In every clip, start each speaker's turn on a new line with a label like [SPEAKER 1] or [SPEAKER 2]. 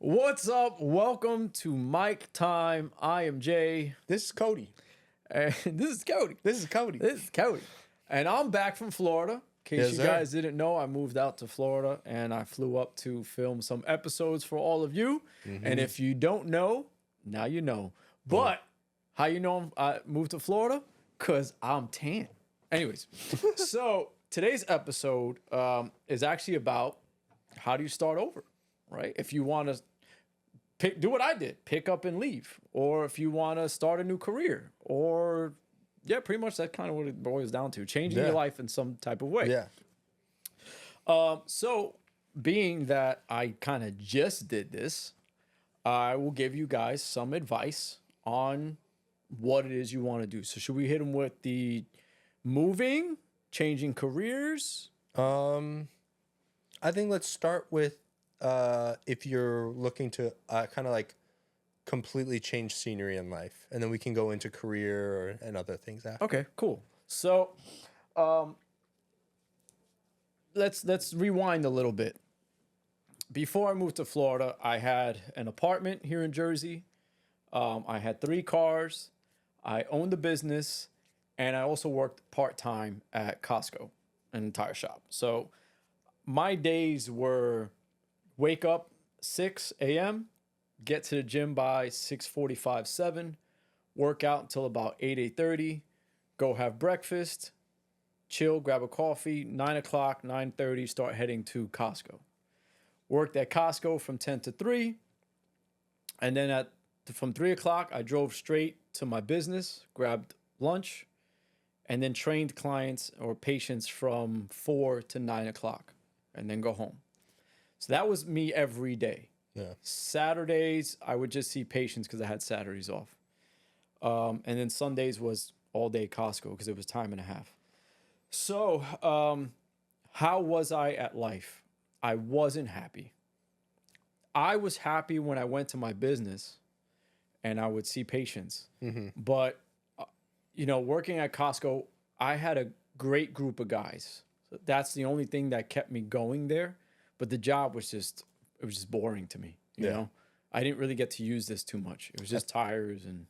[SPEAKER 1] What's up? Welcome to Mike Time. I am Jay.
[SPEAKER 2] This is Cody.
[SPEAKER 1] And this is Cody.
[SPEAKER 2] This is Cody.
[SPEAKER 1] This is Cody. And I'm back from Florida. In case
[SPEAKER 2] Yes,
[SPEAKER 1] you
[SPEAKER 2] sir.
[SPEAKER 1] guys didn't know, I moved out to Florida and I flew up to film some episodes for all of you. And if you don't know, now you know. But how you know I moved to Florida? Because I'm tan. Anyways, so today's episode is actually about how do you start over, right? If you want to do what I did, pick up and leave, or if you want to start a new career, or yeah, pretty much that's kind of what it boils down to, changing your life in some type of way.
[SPEAKER 2] Yeah.
[SPEAKER 1] So being that I kind of just did this, I will give you guys some advice on what it is you want to do. So should we hit them with the moving, changing careers?
[SPEAKER 2] I think let's start with if you're looking to kind of like completely change scenery in life, and then we can go into career and other things after.
[SPEAKER 1] Okay, cool. So let's rewind a little bit. Before I moved to Florida, I had an apartment here in Jersey. I had 3 cars. I owned a business, and I also worked part-time at Costco, an tire shop. So my days were wake up 6 a.m., get to the gym by 6:45, 7, work out until about 8, 8:30, go have breakfast, chill, grab a coffee, 9 o'clock, 9:30, start heading to Costco. Worked at Costco from 10 to 3, and then from 3 o'clock, I drove straight to my business, grabbed lunch, and then trained clients or patients from 4 to 9 o'clock, and then go home. So that was me every day.
[SPEAKER 2] Yeah.
[SPEAKER 1] Saturdays, I would just see patients because I had Saturdays off. And then Sundays was all day Costco because it was time and a half. So how was I at life? I wasn't happy. I was happy when I went to my business and I would see patients. But, working at Costco, I had a great group of guys. So that's the only thing that kept me going there. But the job was just boring to me. You know, I didn't really get to use this too much. It was just tires and.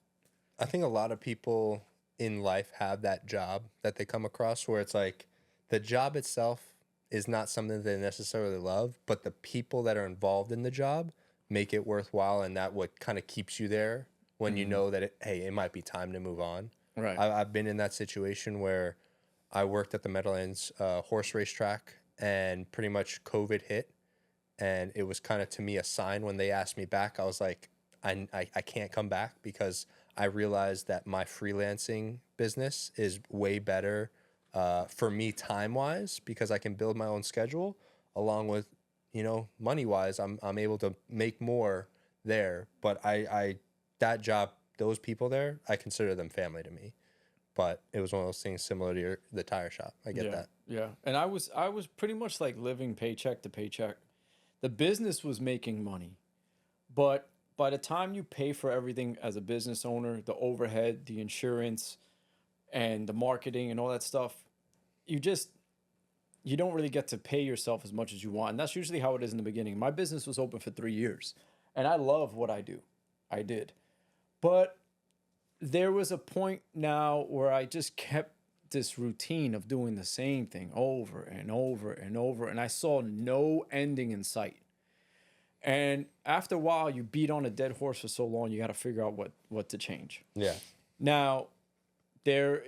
[SPEAKER 2] I think a lot of people in life have that job that they come across where it's like the job itself is not something they necessarily love, but the people that are involved in the job make it worthwhile, and that what kind of keeps you there when you know that it might be time to move on.
[SPEAKER 1] Right.
[SPEAKER 2] I've been in that situation where I worked at the Meadowlands horse racetrack, and pretty much COVID hit, and it was kind of to me a sign when they asked me back. I was like, I can't come back because I realized that my freelancing business is way better for me time-wise because I can build my own schedule along with, money-wise, I'm able to make more there. But that job, those people there, I consider them family to me. But it was one of those things similar to the tire shop. I get that.
[SPEAKER 1] Yeah. And I was pretty much like living paycheck to paycheck. The business was making money, but by the time you pay for everything as a business owner, the overhead, the insurance, and the marketing and all that stuff, you don't really get to pay yourself as much as you want. And that's usually how it is in the beginning. My business was open for 3 years, and I love what I do. I did. But there was a point now where I just kept this routine of doing the same thing over and over and over, and I saw no ending in sight. And after a while, you beat on a dead horse for so long, you got to figure out what to change.
[SPEAKER 2] Yeah.
[SPEAKER 1] Now, there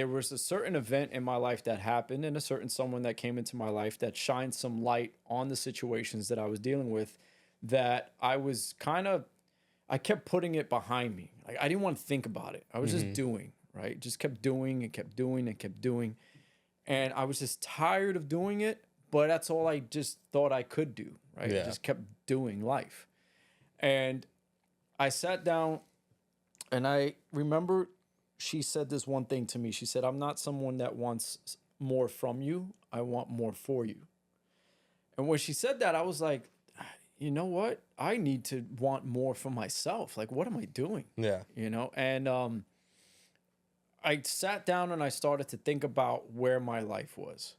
[SPEAKER 1] was a certain event in my life that happened, and a certain someone that came into my life that shined some light on the situations that I was dealing with, that I kept putting it behind me. Like, I didn't want to think about it. I was just doing, right? Just kept doing and kept doing and kept doing. And I was just tired of doing it, but that's all I just thought I could do, right?
[SPEAKER 2] Yeah.
[SPEAKER 1] I just kept doing life. And I sat down, and I remember she said this one thing to me. She said, "I'm not someone that wants more from you. I want more for you." And when she said that, I was like, you know what? I need to want more for myself. Like, what am I doing?
[SPEAKER 2] Yeah.
[SPEAKER 1] And I sat down and I started to think about where my life was.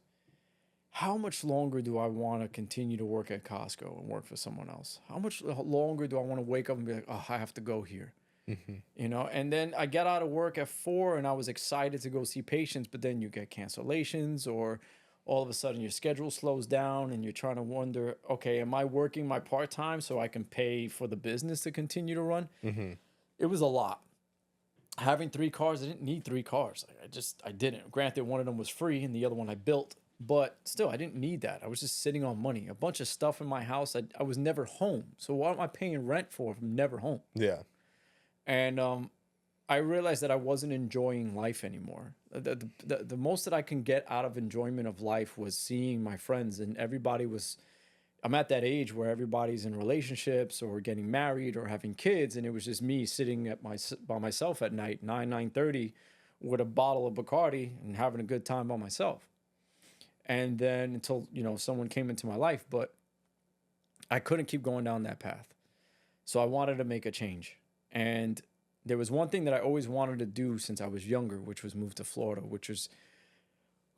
[SPEAKER 1] how much longer do I want to continue to work at Costco and work for someone else? How much longer do I want to wake up and be like, oh, I have to go here? You know, and then I get out of work at 4 and I was excited to go see patients, but then you get cancellations or all of a sudden your schedule slows down and you're trying to wonder, okay, am I working my part-time so I can pay for the business to continue to run? It was a lot. Having 3 cars, I didn't need 3 cars. I didn't. Granted, one of them was free and the other one I built, but still, I didn't need that. I was just sitting on money. A bunch of stuff in my house. I was never home. So what am I paying rent for if I'm never home?
[SPEAKER 2] Yeah.
[SPEAKER 1] And I realized that I wasn't enjoying life anymore. The most that I can get out of enjoyment of life was seeing my friends, and everybody was. I'm at that age where everybody's in relationships or getting married or having kids, and it was just me sitting by myself at night, 9:30, with a bottle of Bacardi and having a good time by myself. And then until someone came into my life, but I couldn't keep going down that path. So I wanted to make a change. And there was one thing that I always wanted to do since I was younger, which was move to Florida, which was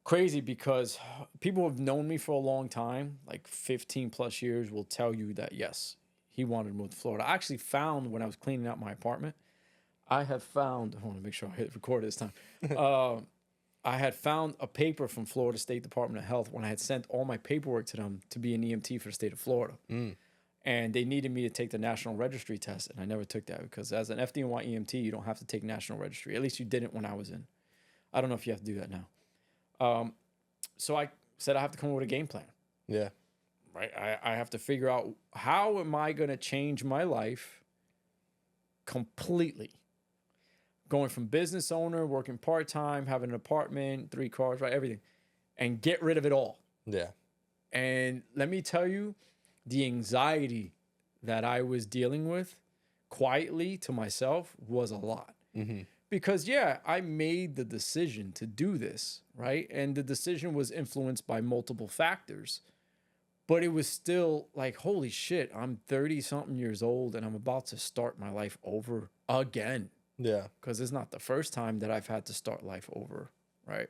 [SPEAKER 1] crazy because people who have known me for a long time, like 15 plus years, will tell you that, yes, he wanted to move to Florida. I actually found when I was cleaning out my apartment, I want to make sure I hit record this time. I had found a paper from Florida State Department of Health when I had sent all my paperwork to them to be an EMT for the state of Florida. And they needed me to take the National Registry test, and I never took that because as an FDNY EMT, you don't have to take National Registry. At least you didn't when I was in. I don't know if you have to do that now. So I said I have to come up with a game plan.
[SPEAKER 2] Yeah.
[SPEAKER 1] Right? I have to figure out how am I going to change my life completely. Going from business owner, working part-time, having an apartment, 3 cars, right, everything, and get rid of it all.
[SPEAKER 2] Yeah.
[SPEAKER 1] And let me tell you, the anxiety that I was dealing with quietly to myself was a lot. Because, yeah, I made the decision to do this, right? And the decision was influenced by multiple factors. But it was still like, holy shit, I'm 30-something years old and I'm about to start my life over again.
[SPEAKER 2] Yeah.
[SPEAKER 1] Because it's not the first time that I've had to start life over, right?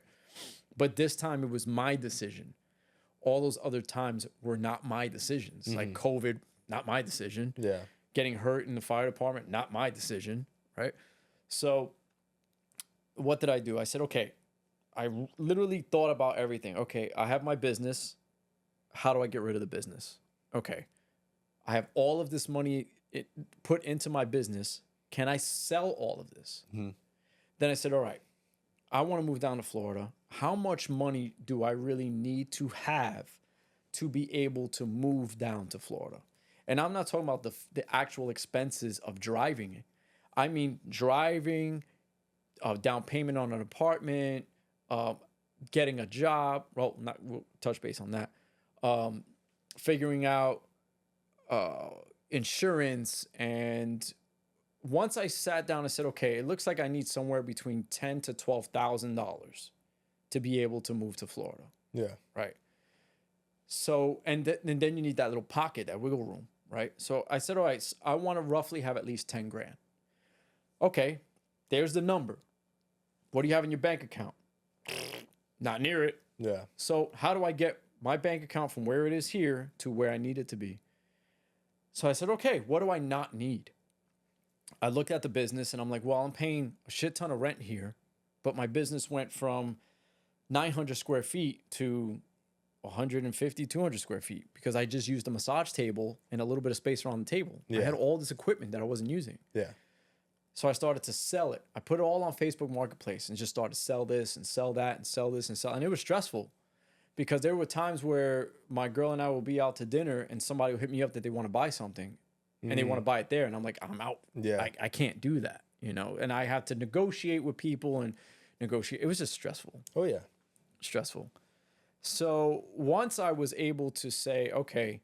[SPEAKER 1] But this time it was my decision. All those other times were not my decisions. Like COVID, not my decision.
[SPEAKER 2] Yeah.
[SPEAKER 1] Getting hurt in the fire department, not my decision, right? So what did I do? I said, okay, I literally thought about everything. Okay, I have my business. How do I get rid of the business? Okay, I have all of this money put into my business. Can I sell all of this? Then I said, all right, I want to move down to Florida. How much money do I really need to have to be able to move down to Florida? And I'm not talking about the actual expenses of driving. I mean, driving, down payment on an apartment, getting a job. Well, we'll touch base on that. Figuring out insurance. And once I sat down and said, okay, it looks like I need somewhere between $10,000 to $12,000 to be able to move to Florida.
[SPEAKER 2] Yeah.
[SPEAKER 1] Right. So, and then you need that little pocket, that wiggle room, right? So I said, all right, I want to roughly have at least 10 grand. Okay, there's the number. What do you have in your bank account? Not near it.
[SPEAKER 2] Yeah.
[SPEAKER 1] So how do I get my bank account from where it is here to where I need it to be? So I said, okay, what do I not need? I looked at the business and I'm like, well, I'm paying a shit ton of rent here, but my business went from 900 square feet to 150, 200 square feet because I just used a massage table and a little bit of space around the table.
[SPEAKER 2] Yeah.
[SPEAKER 1] I had all this equipment that I wasn't using.
[SPEAKER 2] Yeah.
[SPEAKER 1] So I started to sell it. I put it all on Facebook Marketplace and just started to sell this and sell that and sell this and sell. And it was stressful because there were times where my girl and I will be out to dinner and somebody will hit me up that they want to buy something and they want to buy it there. And I'm like, I'm out.
[SPEAKER 2] Yeah.
[SPEAKER 1] I can't do that, you know? And I have to negotiate with people and negotiate. It was just stressful.
[SPEAKER 2] Oh, yeah.
[SPEAKER 1] Stressful. So once I was able to say, okay,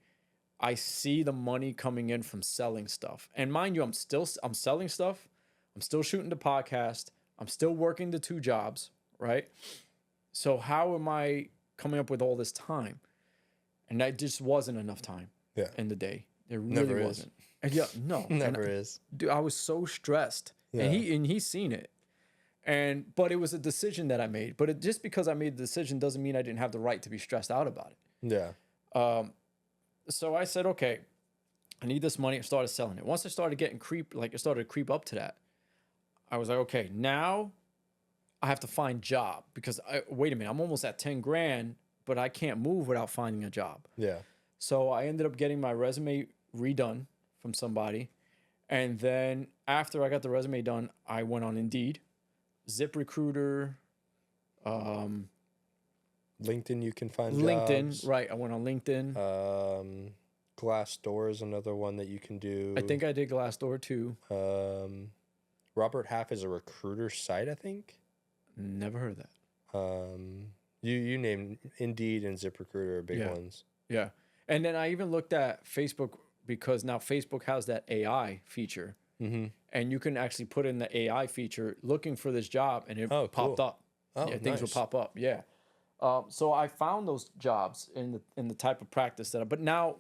[SPEAKER 1] I see the money coming in from selling stuff. And mind you, I'm selling stuff. I'm still shooting the podcast. I'm still working the 2 jobs, right? So how am I coming up with all this time? And that just wasn't enough time in the day. It really
[SPEAKER 2] Never
[SPEAKER 1] wasn't. And yeah, no.
[SPEAKER 2] Never is.
[SPEAKER 1] Dude, I was so stressed.
[SPEAKER 2] Yeah.
[SPEAKER 1] And he's seen it. But it was a decision that I made. But just because I made the decision doesn't mean I didn't have the right to be stressed out about it.
[SPEAKER 2] Yeah.
[SPEAKER 1] So I said, okay, I need this money. I started selling it. Once I started getting it started to creep up to that. I was like, okay, now I have to find job because wait a minute, I'm almost at 10 grand, but I can't move without finding a job.
[SPEAKER 2] Yeah.
[SPEAKER 1] So I ended up getting my resume redone from somebody. And then after I got the resume done, I went on Indeed, ZipRecruiter,
[SPEAKER 2] LinkedIn, you can find
[SPEAKER 1] LinkedIn.
[SPEAKER 2] jobs.
[SPEAKER 1] Right. I went on LinkedIn.
[SPEAKER 2] Glassdoor is another one that you can do.
[SPEAKER 1] I think I did Glassdoor too.
[SPEAKER 2] Robert Half is a recruiter site, I think.
[SPEAKER 1] Never heard of that.
[SPEAKER 2] You named Indeed and ZipRecruiter are big ones.
[SPEAKER 1] Yeah. And then I even looked at Facebook because now Facebook has that AI feature. Mm-hmm. And you can actually put in the AI feature looking for this job and it popped up.
[SPEAKER 2] Oh,
[SPEAKER 1] yeah, things
[SPEAKER 2] nice.
[SPEAKER 1] will pop up. Yeah. So I found those jobs in the type of practice but now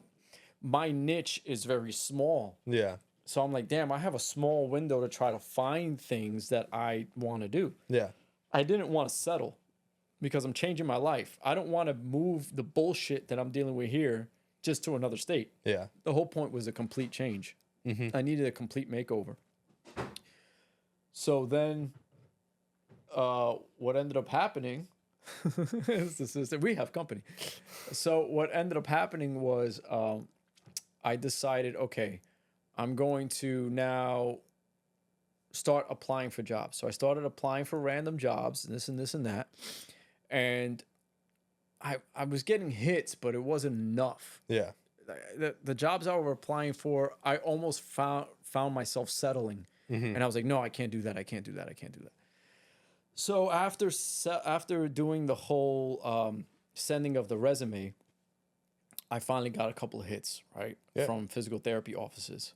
[SPEAKER 1] my niche is very small.
[SPEAKER 2] Yeah.
[SPEAKER 1] So I'm like, damn, I have a small window to try to find things that I want to do.
[SPEAKER 2] Yeah.
[SPEAKER 1] I didn't want to settle because I'm changing my life. I don't want to move the bullshit that I'm dealing with here just to another state.
[SPEAKER 2] Yeah.
[SPEAKER 1] The whole point was a complete change. Mm-hmm. I needed a complete makeover. So then what ended up happening, we have company. So what ended up happening was I decided, okay, I'm going to now start applying for jobs. So I started applying for random jobs, this and this and that. And I was getting hits, but it wasn't enough.
[SPEAKER 2] Yeah.
[SPEAKER 1] The jobs I was applying for, I almost found myself settling. Mm-hmm. And I was like, no, I can't do that. I can't do that. I can't do that. So after doing the whole sending of the resume, I finally got a couple of hits, right? Yeah. From physical therapy offices.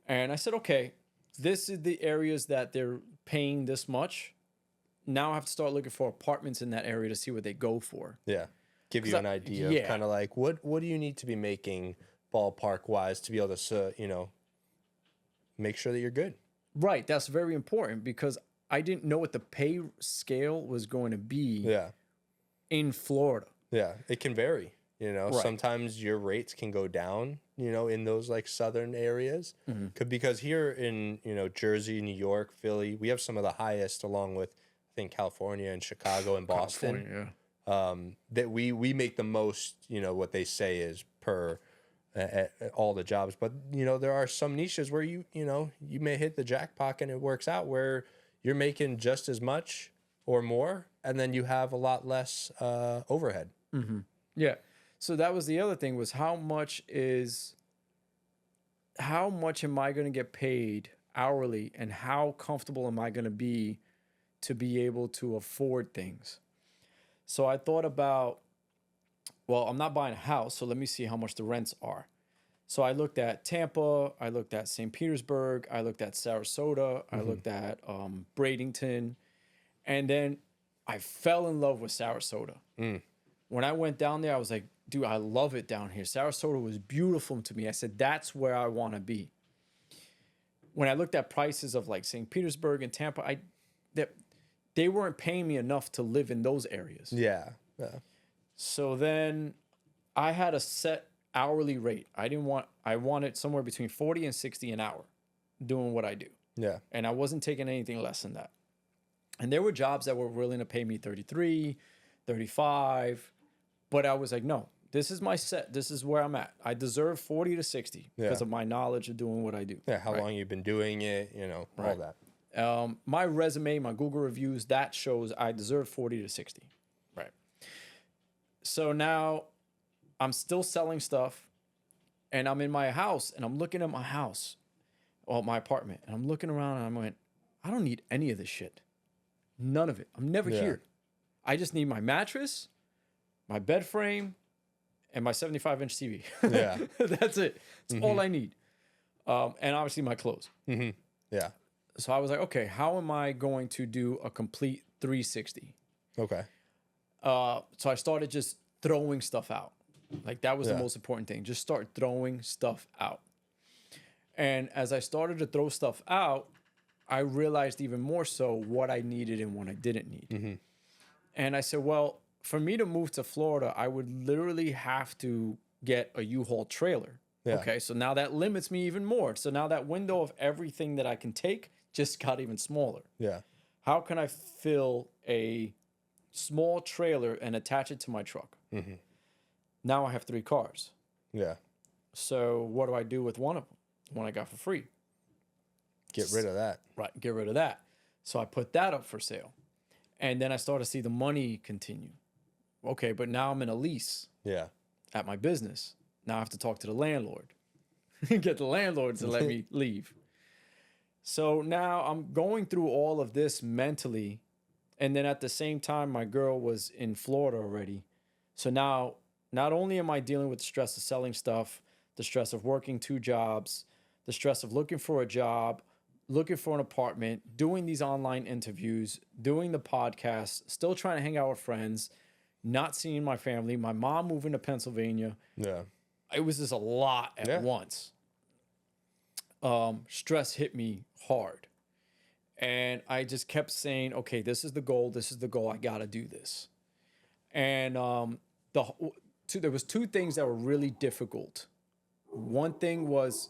[SPEAKER 1] And I said, okay, this is the areas that they're paying this much. Now I have to start looking for apartments in that area to see what they go for.
[SPEAKER 2] Yeah. Give you an idea of kind of like, what do you need to be making ballpark wise to be able to, make sure that you're good.
[SPEAKER 1] Right. That's very important because I didn't know what the pay scale was going to be in Florida.
[SPEAKER 2] Yeah. It can vary.
[SPEAKER 1] Right.
[SPEAKER 2] Sometimes your rates can go down, in those like southern areas. Mm-hmm. Because here in, Jersey, New York, Philly, we have some of the highest along with, I think, California and Chicago and Boston. That we make the most, what they say is per at all the jobs. But, there are some niches where you may hit the jackpot and it works out where you're making just as much or more. And then you have a lot less overhead.
[SPEAKER 1] Mm-hmm. Yeah. So that was the other thing was how much am I going to get paid hourly and how comfortable am I going to be able to afford things? So I thought about, well, I'm not buying a house, so let me see how much the rents are. So I looked at Tampa, I looked at St. Petersburg, I looked at Sarasota, I looked at Bradenton, and then I fell in love with Sarasota. When I went down there, I was like, dude, I love it down here. Sarasota was beautiful to me. I said, that's where I want to be. When I looked at prices of like St. Petersburg and Tampa, they weren't paying me enough to live in those areas.
[SPEAKER 2] Yeah.
[SPEAKER 1] So then I had a set hourly rate. I wanted somewhere between 40 and 60 an hour doing what I do.
[SPEAKER 2] Yeah.
[SPEAKER 1] And I wasn't taking anything less than that. And there were jobs that were willing to pay me 33, 35, but I was like, no, this is my set. This is where I'm at. I deserve 40 to 60 because of my knowledge of doing what I do.
[SPEAKER 2] Yeah, how long you've been doing it, all that.
[SPEAKER 1] My resume, my Google reviews, that shows I deserve 40 to 60. Right. So now I'm still selling stuff and I'm in my house and I'm looking at my house, my apartment, and I'm looking around and I went, I don't need any of this shit. None of it. I'm never here. I just need my mattress, my bed frame, and my 75-inch TV.
[SPEAKER 2] Yeah.
[SPEAKER 1] That's it. That's all I need. And obviously my clothes.
[SPEAKER 2] Mm-hmm. Yeah.
[SPEAKER 1] So I was like, okay, how am I going to do a complete 360?
[SPEAKER 2] Okay.
[SPEAKER 1] So I started just throwing stuff out. Like that was the most important thing. Just start throwing stuff out. And as I started to throw stuff out, I realized even more so what I needed and what I didn't need. And I said, well, for me to move to Florida, I would literally have to get a U-Haul trailer.
[SPEAKER 2] Yeah.
[SPEAKER 1] Okay, so now that limits me even more. So now that window of everything that I can take just got even smaller.
[SPEAKER 2] Yeah.
[SPEAKER 1] How can I fill a small trailer and attach it to my truck? Now I have 3 cars.
[SPEAKER 2] Yeah.
[SPEAKER 1] So what do I do with one of them? One I got for free.
[SPEAKER 2] Get rid of that.
[SPEAKER 1] Right, get rid of that. So I put that up for sale. And then I started to see the money continue. Okay, but now I'm in a lease
[SPEAKER 2] Yeah.
[SPEAKER 1] at my business. Now I have to talk to the landlord, get the landlord to let me leave. So now I'm going through all of this mentally. And then at the same time, my girl was in Florida already. So now not only am I dealing with the stress of selling stuff, the stress of working 2 jobs, the stress of looking for a job, looking for an apartment, doing these online interviews, doing the podcast, still trying to hang out with friends, not seeing my family, my mom moving to Pennsylvania.
[SPEAKER 2] Yeah.
[SPEAKER 1] It was just a lot at once. Stress hit me hard. And I just kept saying, okay, this is the goal. This is the goal. I got to do this. And there was 2 things that were really difficult. One thing was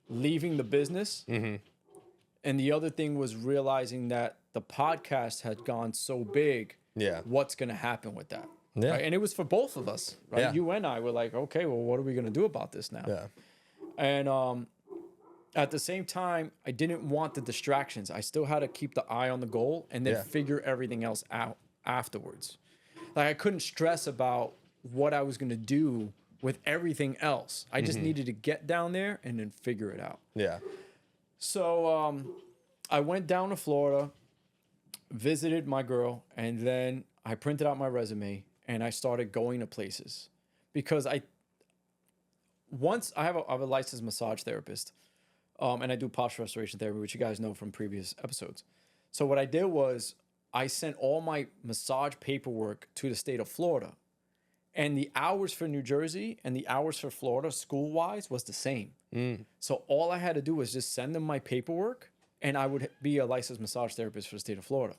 [SPEAKER 1] leaving the business. And the other thing was realizing that the podcast had gone so big.
[SPEAKER 2] Yeah.
[SPEAKER 1] What's going to happen with that?
[SPEAKER 2] Yeah.
[SPEAKER 1] Right? And it was for both of us. Right?
[SPEAKER 2] Yeah.
[SPEAKER 1] You and I were like, okay, well, what are we going to do about this now?
[SPEAKER 2] Yeah.
[SPEAKER 1] And at the same time, I didn't want the distractions. I still had to keep the eye on the goal and then figure everything else out afterwards. Like I couldn't stress about what I was going to do with everything else. I just needed to get down there and then figure it out.
[SPEAKER 2] Yeah.
[SPEAKER 1] So I went down to Florida, visited my girl, and then I printed out my resume and I started going to places because I have a licensed massage therapist, and I do posture restoration therapy, which you guys know from previous episodes. So what I did was I sent all my massage paperwork to the state of Florida, and the hours for New Jersey and the hours for Florida school-wise was the same. So all I had to do was just send them my paperwork and I would be a licensed massage therapist for the state of Florida.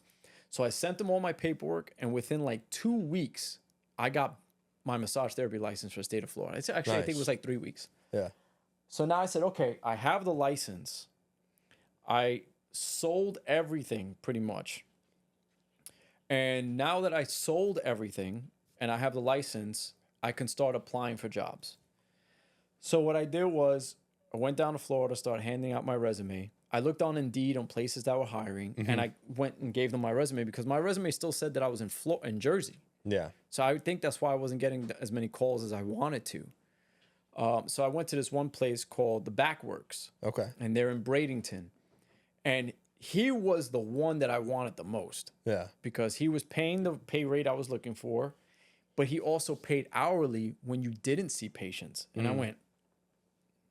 [SPEAKER 1] So I sent them all my paperwork and within like 2 weeks, I got my massage therapy license for the state of Florida. It's actually, I think it was like 3 weeks.
[SPEAKER 2] Yeah.
[SPEAKER 1] So now I said, okay, I have the license. I sold everything pretty much. And now that I sold everything and I have the license, I can start applying for jobs. So what I did was I went down to Florida, started handing out my resume. I looked on Indeed on places that were hiring, and I went and gave them my resume because my resume still said that I was in Jersey.
[SPEAKER 2] Yeah.
[SPEAKER 1] So I think that's why I wasn't getting as many calls as I wanted to. So I went to this one place called the Backworks.
[SPEAKER 2] Okay.
[SPEAKER 1] And they're in Bradenton. And he was the one that I wanted the most.
[SPEAKER 2] Yeah.
[SPEAKER 1] Because he was paying the pay rate I was looking for, but he also paid hourly when you didn't see patients. And I went,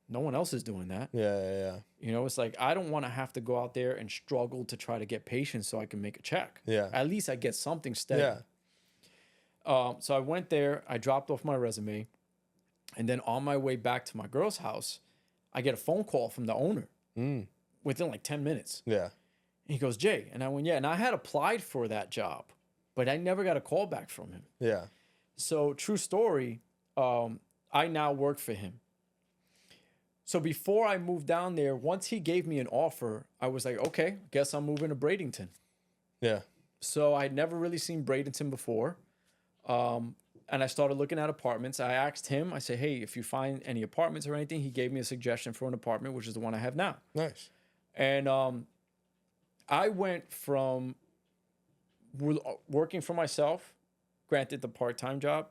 [SPEAKER 1] no one else is doing that.
[SPEAKER 2] Yeah.
[SPEAKER 1] You know, it's like, I don't want to have to go out there and struggle to try to get patients so I can make a check.
[SPEAKER 2] Yeah.
[SPEAKER 1] At least I get something steady.
[SPEAKER 2] Yeah.
[SPEAKER 1] So I went there, I dropped off my resume, and then on my way back to my girl's house, I get a phone call from the owner within like 10 minutes.
[SPEAKER 2] Yeah.
[SPEAKER 1] And he goes, Jay. And I went, yeah. And I had applied for that job, but I never got a call back from him.
[SPEAKER 2] Yeah.
[SPEAKER 1] So true story, I now work for him. So before I moved down there, once he gave me an offer, I was like, okay, guess I'm moving to Bradenton.
[SPEAKER 2] Yeah.
[SPEAKER 1] So I'd never really seen Bradenton before. And I started looking at apartments. I asked him, I said, hey, if you find any apartments or anything, he gave me a suggestion for an apartment, which is the one I have now.
[SPEAKER 2] Nice.
[SPEAKER 1] And I went from working for myself, granted the part-time job,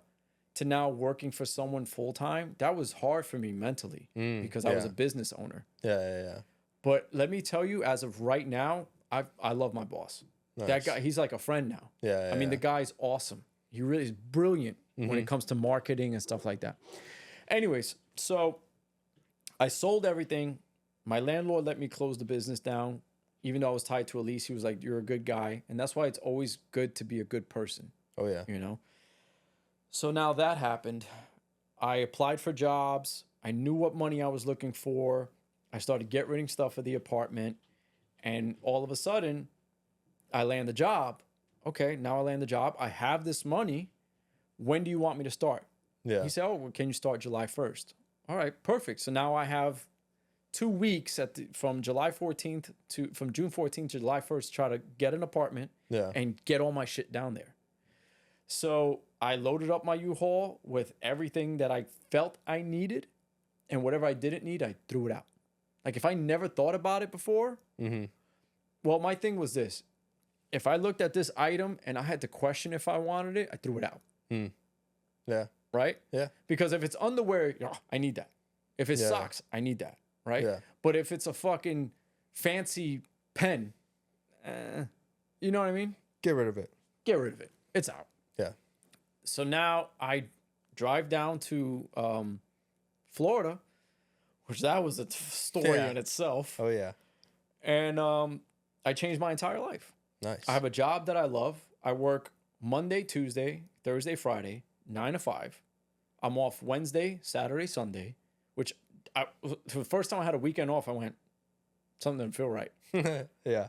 [SPEAKER 1] to now working for someone full-time. That was hard for me mentally because I was a business owner.
[SPEAKER 2] Yeah.
[SPEAKER 1] But let me tell you, as of right now, I love my boss.
[SPEAKER 2] Nice.
[SPEAKER 1] That guy, he's like a friend now.
[SPEAKER 2] Yeah.
[SPEAKER 1] I mean, the guy's awesome. He really is brilliant when it comes to marketing and stuff like that. Anyways, so I sold everything. My landlord let me close the business down. Even though I was tied to a lease, he was like, you're a good guy. And that's why it's always good to be a good person.
[SPEAKER 2] Oh, yeah.
[SPEAKER 1] You know? So now that happened. I applied for jobs. I knew what money I was looking for. I started getting rid of stuff for the apartment. And all of a sudden, I land the job. Okay, now I land the job. I have this money. When do you want me to start?
[SPEAKER 2] Yeah.
[SPEAKER 1] He said, oh, well, can you start July 1st? All right, perfect. So now I have 2 weeks from July 14th from June 14th to July 1st to try to get an apartment
[SPEAKER 2] Yeah.
[SPEAKER 1] and get all my shit down there. So I loaded up my U-Haul with everything that I felt I needed, and whatever I didn't need, I threw it out. Like if I never thought about it before, well, my thing was this. If I looked at this item and I had to question if I wanted it, I threw it out.
[SPEAKER 2] Yeah.
[SPEAKER 1] Right?
[SPEAKER 2] Yeah.
[SPEAKER 1] Because if it's underwear, I need that. If it's
[SPEAKER 2] Yeah.
[SPEAKER 1] socks, I need that. Right?
[SPEAKER 2] Yeah.
[SPEAKER 1] But if it's a fucking fancy pen, you know what I mean?
[SPEAKER 2] Get rid of it.
[SPEAKER 1] Get rid of it. It's out.
[SPEAKER 2] Yeah.
[SPEAKER 1] So now I drive down to Florida, which that was a story in itself.
[SPEAKER 2] Oh yeah.
[SPEAKER 1] And I changed my entire life.
[SPEAKER 2] Nice.
[SPEAKER 1] I have a job that I love. I work Monday, Tuesday, Thursday, Friday, 9 to 5. I'm off Wednesday, Saturday, Sunday, which for the first time I had a weekend off, I went, something didn't feel right.
[SPEAKER 2] Yeah.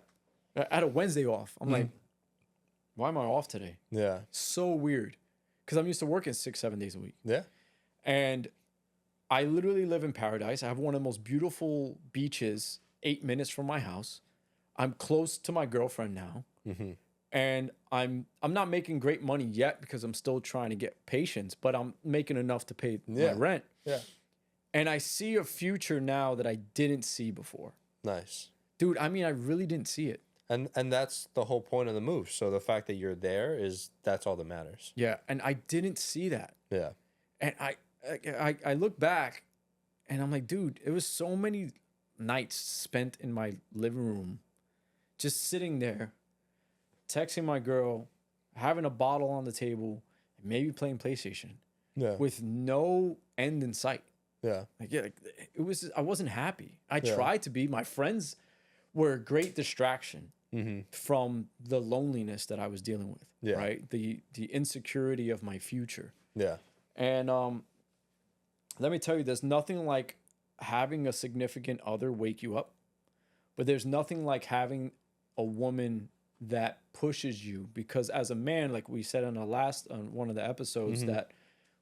[SPEAKER 1] I had a Wednesday off. I'm like, why am I off today?
[SPEAKER 2] Yeah.
[SPEAKER 1] So weird. Because I'm used to working 6-7 days a week.
[SPEAKER 2] Yeah.
[SPEAKER 1] And I literally live in paradise. I have one of the most beautiful beaches 8 minutes from my house. I'm close to my girlfriend now. And I'm not making great money yet because I'm still trying to get patients, but I'm making enough to pay my rent.
[SPEAKER 2] Yeah.
[SPEAKER 1] And I see a future now that I didn't see before.
[SPEAKER 2] Nice.
[SPEAKER 1] Dude, I mean, I really didn't see it.
[SPEAKER 2] And that's the whole point of the move. So the fact that you're there that's all that matters.
[SPEAKER 1] Yeah. And I didn't see that.
[SPEAKER 2] Yeah.
[SPEAKER 1] And I look back and I'm like, dude, it was so many nights spent in my living room just sitting there, texting my girl, having a bottle on the table, and maybe playing PlayStation with no end in sight.
[SPEAKER 2] Yeah.
[SPEAKER 1] It was, I wasn't happy. I tried to be. My friends were a great distraction from the loneliness that I was dealing with.
[SPEAKER 2] Yeah.
[SPEAKER 1] Right. The insecurity of my future.
[SPEAKER 2] Yeah.
[SPEAKER 1] And let me tell you, there's nothing like having a significant other wake you up, but there's nothing like having a woman that pushes you, because as a man, like we said on one of the episodes, that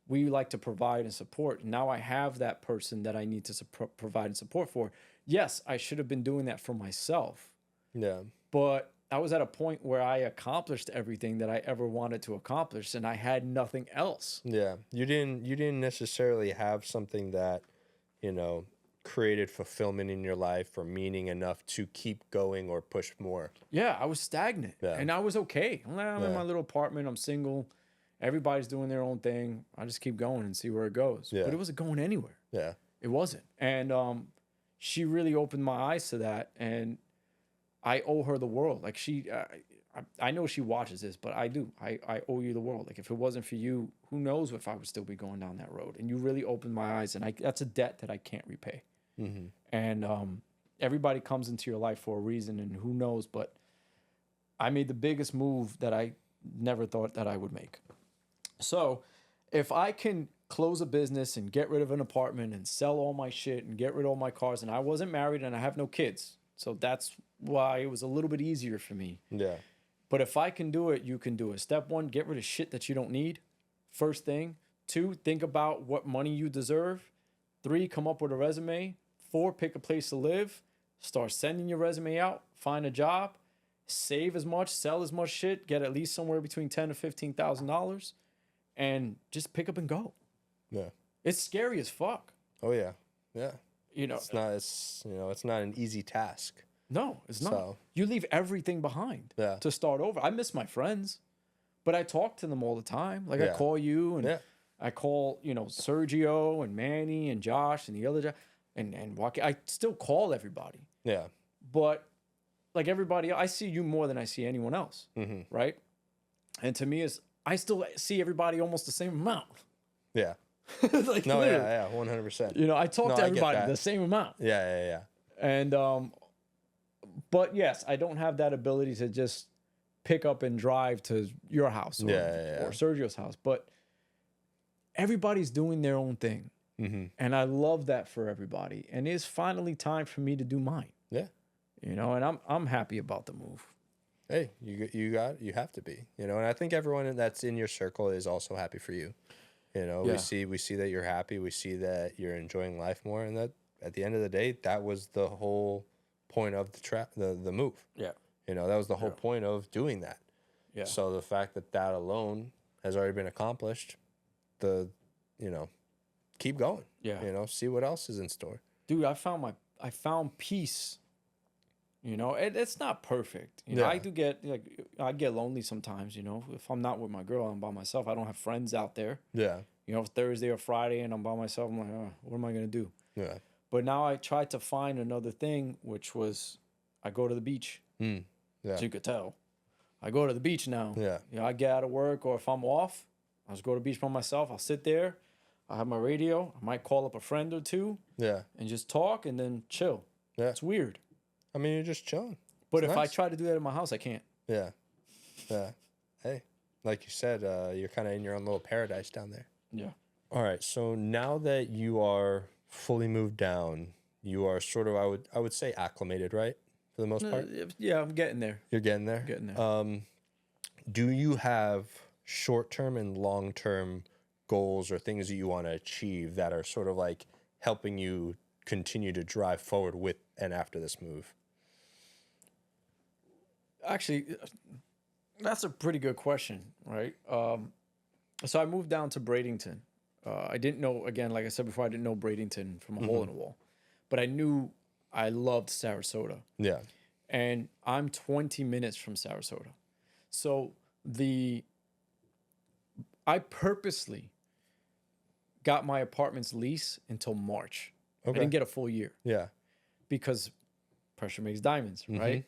[SPEAKER 1] we like to provide and support. Now I have that person that I need to provide and support for. Yes, I should have been doing that for myself.
[SPEAKER 2] Yeah.
[SPEAKER 1] But I was at a point where I accomplished everything that I ever wanted to accomplish, and I had nothing else.
[SPEAKER 2] Yeah. You didn't necessarily have something that, created fulfillment in your life or meaning enough to keep going or push more.
[SPEAKER 1] Yeah, I was stagnant, and I was okay. I'm in my little apartment. I'm single. Everybody's doing their own thing. I just keep going and see where it goes.
[SPEAKER 2] Yeah.
[SPEAKER 1] But it wasn't going anywhere.
[SPEAKER 2] Yeah.
[SPEAKER 1] It wasn't. And she really opened my eyes to that, and I owe her the world. Like I know she watches this, but I do. I owe you the world. Like if it wasn't for you, who knows if I would still be going down that road. And you really opened my eyes, and that's a debt that I can't repay. And everybody comes into your life for a reason, and who knows, but I made the biggest move that I never thought that I would make. So if I can close a business and get rid of an apartment and sell all my shit and get rid of all my cars, and I wasn't married and I have no kids, so that's why it was a little bit easier for me.
[SPEAKER 2] Yeah.
[SPEAKER 1] But if I can do it, you can do it. Step 1, get rid of shit that you don't need. First thing. 2, think about what money you deserve. 3, come up with a resume. 4, pick a place to live. Start sending your resume out. Find a job. Save as much. Sell as much shit. Get at least somewhere between $10,000 to $15,000, and just pick up and go.
[SPEAKER 2] Yeah.
[SPEAKER 1] It's scary as fuck.
[SPEAKER 2] Oh yeah. Yeah.
[SPEAKER 1] It's
[SPEAKER 2] not an easy task.
[SPEAKER 1] No, it's not.
[SPEAKER 2] So.
[SPEAKER 1] You leave everything behind to start over. I miss my friends, but I talk to them all the time. Like I call you and I call, Sergio and Manny and Josh and the other guy and Joaquin. I still call everybody.
[SPEAKER 2] Yeah.
[SPEAKER 1] But like everybody, I see you more than I see anyone else. Right. And to me, I still see everybody almost the same amount.
[SPEAKER 2] Yeah.
[SPEAKER 1] Like,
[SPEAKER 2] no,
[SPEAKER 1] literally.
[SPEAKER 2] yeah, 100%.
[SPEAKER 1] I talk to everybody the same amount.
[SPEAKER 2] Yeah.
[SPEAKER 1] And but yes, I don't have that ability to just pick up and drive to your house or Sergio's house. But everybody's doing their own thing. And I love that for everybody. And it's finally time for me to do mine.
[SPEAKER 2] Yeah.
[SPEAKER 1] you know, and I'm happy about the move.
[SPEAKER 2] Hey, you have to be, you know, and I think everyone that's in your circle is also happy for you. You know,
[SPEAKER 1] Yeah.
[SPEAKER 2] we see that you're happy, we see that you're enjoying life more, and that at the end of the day, that was the whole point of the move.
[SPEAKER 1] Yeah.
[SPEAKER 2] You know, that was the whole
[SPEAKER 1] Yeah.
[SPEAKER 2] point of doing that.
[SPEAKER 1] Yeah.
[SPEAKER 2] So the fact that that alone has already been accomplished, the you know, keep going.
[SPEAKER 1] Yeah.
[SPEAKER 2] You know, see what else is in store.
[SPEAKER 1] Dude, I found peace. You know, it's not perfect. You know,
[SPEAKER 2] Yeah.
[SPEAKER 1] I do get like I get lonely sometimes. You know, if I'm not with my girl, I'm by myself. I don't have friends out there.
[SPEAKER 2] Yeah.
[SPEAKER 1] You know, if Thursday or Friday and I'm by myself, I'm like, oh, what am I gonna do?
[SPEAKER 2] Yeah.
[SPEAKER 1] But now I tried to find another thing, which was I go to the beach.
[SPEAKER 2] Mm. Yeah.
[SPEAKER 1] So you could tell. I go to the beach now.
[SPEAKER 2] Yeah.
[SPEAKER 1] You know, I get out of work or if I'm off, I'll just go to the beach by myself. I'll sit there. I have my radio. I might call up a friend or two
[SPEAKER 2] Yeah.
[SPEAKER 1] and just talk and then chill.
[SPEAKER 2] Yeah.
[SPEAKER 1] It's weird.
[SPEAKER 2] I mean, you're just chilling.
[SPEAKER 1] But
[SPEAKER 2] It's
[SPEAKER 1] if I
[SPEAKER 2] nice.
[SPEAKER 1] try to do that in my house, I can't.
[SPEAKER 2] Yeah. Yeah. Hey, like you said, you're kind of in your own little paradise down there.
[SPEAKER 1] Yeah.
[SPEAKER 2] All right. So now that you are fully moved down, you are sort of I would say acclimated, right? For the most part.
[SPEAKER 1] Yeah, I'm getting there.
[SPEAKER 2] You're getting there.
[SPEAKER 1] Getting there.
[SPEAKER 2] Do you have short-term and long-term goals or things that you want to achieve that are sort of like helping you continue to drive forward with and after this move?
[SPEAKER 1] Actually, that's a pretty good question, right? So I moved down to Bradenton. I didn't know, again, like I said before, I didn't know Bradenton from a hole in the wall, but I knew I loved Sarasota.
[SPEAKER 2] Yeah.
[SPEAKER 1] And I'm 20 minutes from Sarasota. So I purposely got my apartment's lease until March. I
[SPEAKER 2] Okay.
[SPEAKER 1] didn't get a full year
[SPEAKER 2] Yeah.
[SPEAKER 1] because pressure makes diamonds, right?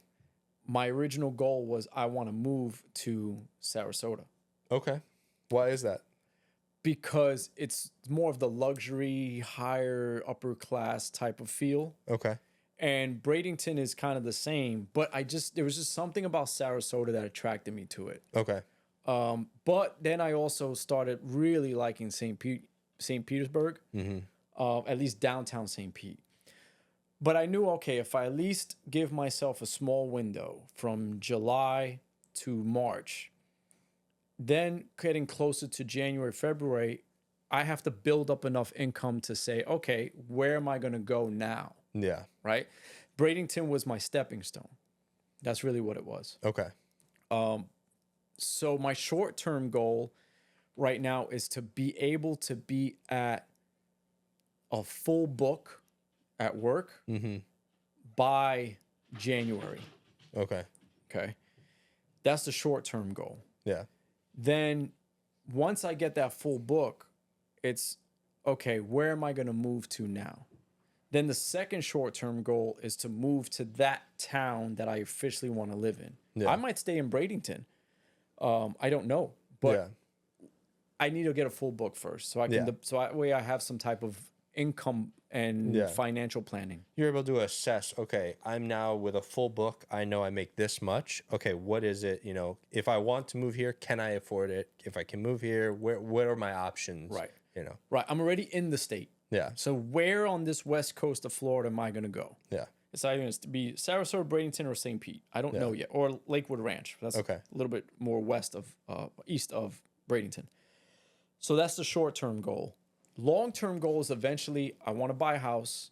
[SPEAKER 1] My original goal was I want to move to Sarasota
[SPEAKER 2] Okay. Why is that?
[SPEAKER 1] because it's more of the luxury, higher, upper class type of feel.
[SPEAKER 2] Okay.
[SPEAKER 1] And Bradenton is kind of the same, but there was just something about Sarasota that attracted me to it.
[SPEAKER 2] Okay.
[SPEAKER 1] But then I also started really liking St. Petersburg, at least downtown St. Pete. But I knew, okay, if I at least give myself a small window from July to March, then getting closer to January, February, I have to build up enough income to say, okay, where am I going to go now?
[SPEAKER 2] Yeah.
[SPEAKER 1] Right? Bradenton was my stepping stone. That's really what it was.
[SPEAKER 2] Okay.
[SPEAKER 1] So my short-term goal right now is to be able to be at a full book at work by January.
[SPEAKER 2] Okay.
[SPEAKER 1] Okay. That's the short-term goal.
[SPEAKER 2] Yeah.
[SPEAKER 1] Then once I get that full book, it's okay, where am I going to move to now? Then the second short-term goal is to move to that town that I officially want to live in.
[SPEAKER 2] Yeah.
[SPEAKER 1] I might stay in Bradenton. I don't know, but
[SPEAKER 2] yeah.
[SPEAKER 1] I need to get a full book first, so I can.
[SPEAKER 2] Yeah.
[SPEAKER 1] So that way, I have some type of income and
[SPEAKER 2] Yeah.
[SPEAKER 1] financial planning.
[SPEAKER 2] You're able to assess, okay, I'm now with a full book. I know I make this much. Okay, what is it? You know, if I want to move here, can I afford it? If I can move here, what are my options?
[SPEAKER 1] Right.
[SPEAKER 2] You know.
[SPEAKER 1] Right. I'm already in the state.
[SPEAKER 2] Yeah.
[SPEAKER 1] So where on this west coast of Florida am I going to go?
[SPEAKER 2] Yeah.
[SPEAKER 1] It's either going to be Sarasota, Bradenton, or St. Pete. I don't know yet. Or Lakewood Ranch. That's
[SPEAKER 2] Okay.
[SPEAKER 1] a little bit more east of Bradenton. So that's the short-term goal. Long-term goal is eventually I want to buy a house